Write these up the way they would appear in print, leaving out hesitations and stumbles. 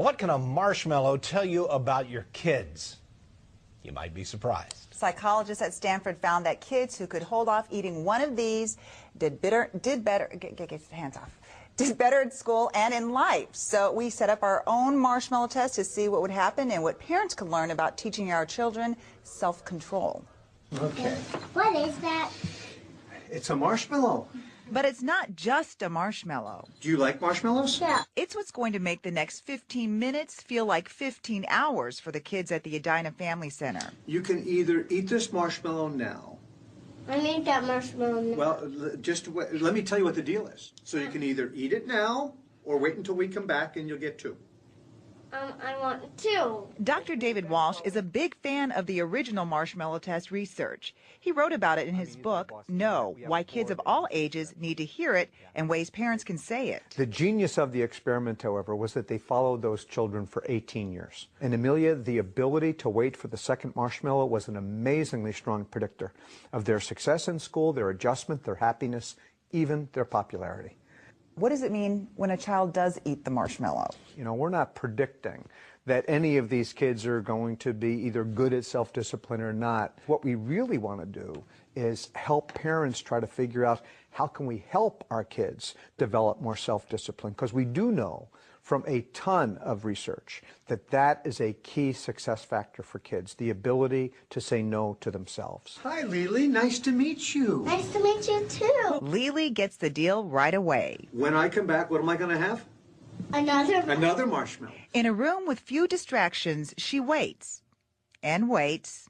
What can a marshmallow tell you about your kids? You might be surprised. Psychologists at Stanford found that kids who could hold off eating one of these did better at school and in life. So we set up our own marshmallow test to see what would happen and what parents could learn about teaching our children self-control. Okay. What is that? It's a marshmallow. But it's not just a marshmallow. Do you like marshmallows? Yeah. It's what's going to make the next 15 minutes feel like 15 hours for the kids at the Edina Family Center. You can either eat this marshmallow now. I need that marshmallow now. Well, just let me tell you what the deal is. So you can either eat it now or wait until we come back and you'll get two. I want two. Dr. David Walsh is a big fan of the original marshmallow test research. He wrote about it in his book, No, Why Kids of All Ages Need to Hear It and Ways Parents Can Say It. The genius of the experiment, however, was that they followed those children for 18 years. And Amelia, the ability to wait for the second marshmallow was an amazingly strong predictor of their success in school, their adjustment, their happiness, even their popularity. What does it mean when a child does eat the marshmallow? You know, we're not predicting that any of these kids are going to be either good at self-discipline or not. What we really want to do is help parents try to figure out how can we help our kids develop more self-discipline, because we do know from a ton of research that that is a key success factor for kids, the ability to say no to themselves. Hi, Lily. Nice to meet you. Nice to meet you, too. Lily gets the deal right away. When I come back, what am I going to have? Another marshmallow. In a room with few distractions, she waits and waits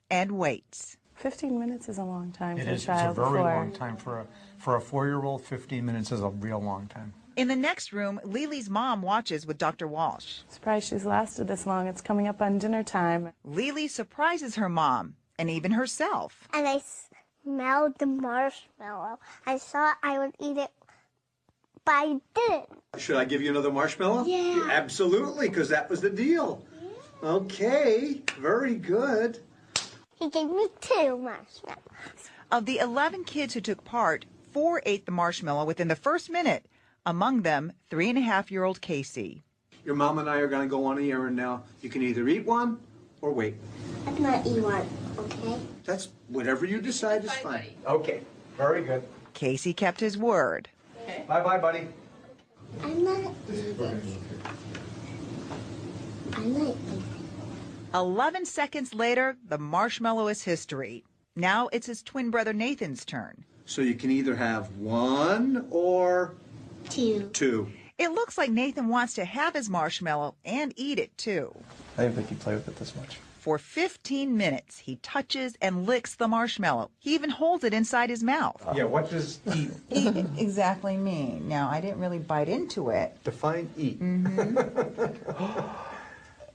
and waits. 15 minutes is a long time for a It's a child. very long time for a 4-year-old. 15 minutes is a real long time. In the next room, Lily's mom watches with Dr. Walsh. Surprised she's lasted this long. It's coming up on dinner time. Lily surprises her mom and even herself. And I smelled the marshmallow. I thought I would eat it, but I didn't. Should I give you another marshmallow? Yeah. Absolutely, because that was the deal. Yeah. Okay, very good. He gave me 2 marshmallows. Of the 11 kids who took part, 4 ate the marshmallow within the first minute. Among them, 3.5-year-old Casey. Your mom and I are going to go on the errand now. You can either eat one or wait. I'm not eat one, okay? That's whatever you decide is fine. Okay, very good. Casey kept his word. Okay. Bye-bye, buddy. I'm not eating. I'm not eating. 11 seconds later, the marshmallow is history. Now it's his twin brother Nathan's turn. So you can either have 1 or 2. It looks like Nathan wants to have his marshmallow and eat it too. I didn't think you'd play with it this much. For 15 minutes, he touches and licks the marshmallow. He even holds it inside his mouth. Yeah, what does eat? Eat exactly mean? Now, I didn't really bite into it. Define eat.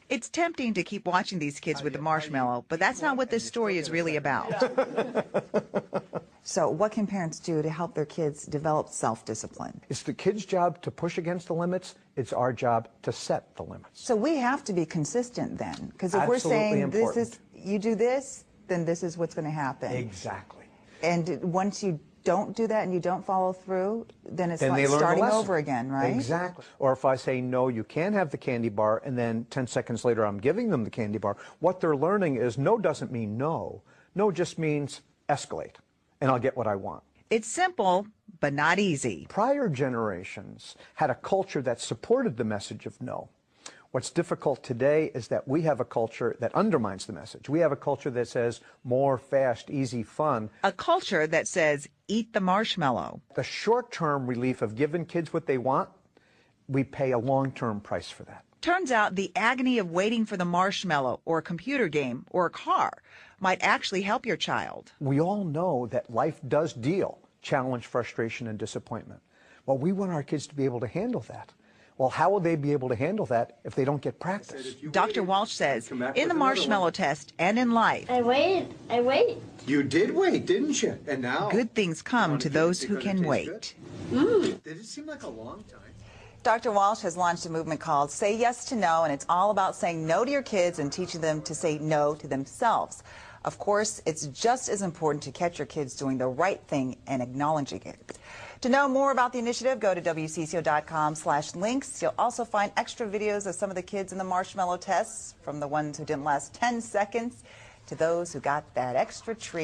It's tempting to keep watching these kids with the marshmallow, but that's not what this story is really about. So what can parents do to help their kids develop self-discipline? It's the kid's job to push against the limits. It's our job to set the limits. So we have to be consistent then, because if Absolutely we're saying important. this is, you do this, then this is what's going to happen. Exactly. And once you don't do that and you don't follow through, then it's like they learn starting the lesson. over again, right? Exactly. Or if I say, no, you can't have the candy bar, and then 10 seconds later I'm giving them the candy bar, what they're learning is no doesn't mean no. No just means escalate, and I'll get what I want. It's simple, but not easy. Prior generations had a culture that supported the message of no. What's difficult today is that we have a culture that undermines the message. We have a culture that says more, fast, easy, fun. A culture that says, eat the marshmallow. The short-term relief of giving kids what they want, we pay a long-term price for that. Turns out the agony of waiting for the marshmallow or a computer game or a car might actually help your child. We all know that life does deal challenge, frustration, and disappointment. Well, we want our kids to be able to handle that. Well, how will they be able to handle that if they don't get practice? Dr. Walsh says, in the marshmallow test and in life, I waited. You did wait, didn't you? And now? good things come to those who can wait. Did it seem like a long time? Dr. Walsh has launched a movement called Say Yes to No, and it's all about saying no to your kids and teaching them to say no to themselves. Of course, it's just as important to catch your kids doing the right thing and acknowledging it. To know more about the initiative, go to WCCO.com/links. You'll also find extra videos of some of the kids in the Marshmallow Tests, from the ones who didn't last 10 seconds to those who got that extra treat.